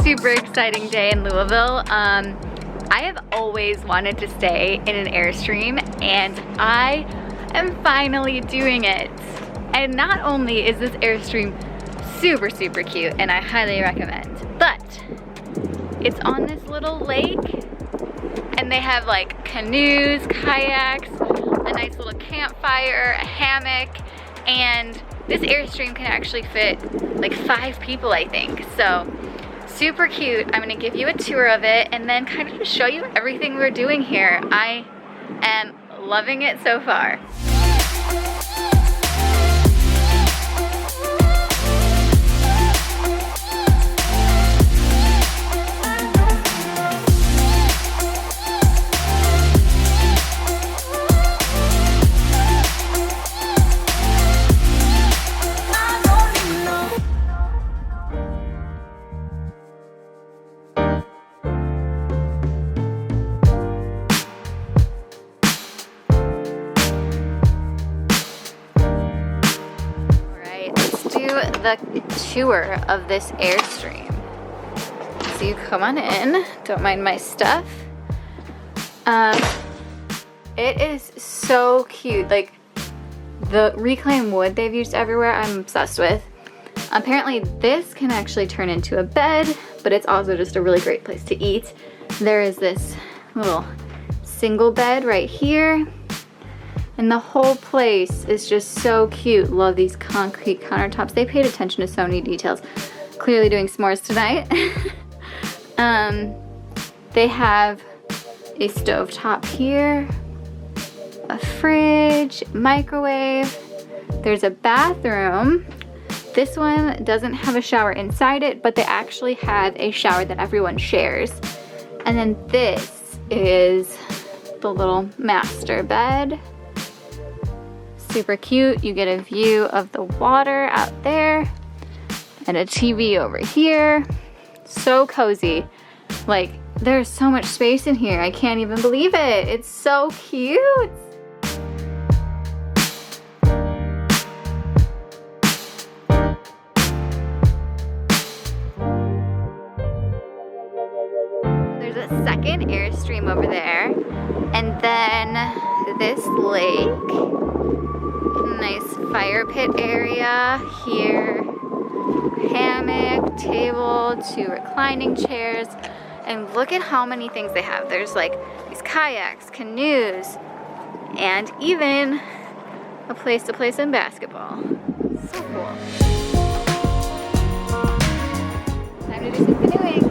super exciting day in Louisville. I have always wanted to stay in an Airstream, and I am finally doing it. And not only is this Airstream super, super cute, and I highly recommend, but it's on this little lake, and they have like canoes, kayaks, a nice little campfire, a hammock, and this Airstream can actually fit like 5 people, I think. So super cute. I'm gonna give you a tour of it and then kind of just show you everything we're doing here. I am loving it so far. The tour of this Airstream. So you come on in, don't mind my stuff. It is so cute. Like the reclaimed wood they've used everywhere, I'm obsessed with. Apparently this can actually turn into a bed, but it's also just a really great place to eat. There is this little single bed right here. And the whole place is just so cute. Love these concrete countertops. They paid attention to so many details. Clearly doing s'mores tonight. They have a stovetop here, a fridge, microwave. There's a bathroom. This one doesn't have a shower inside it, but they actually have a shower that everyone shares. And then this is the little master bed. Super cute. You get a view of the water out there and a TV over here. So cozy. Like, there's so much space in here. I can't even believe it. It's so cute. There's a second Airstream over there, and then this lake. Nice fire pit area here, hammock, table, 2 reclining chairs, and look at how many things they have. There's like these kayaks, canoes, and even a place to play some basketball. So cool. Time to do some canoeing.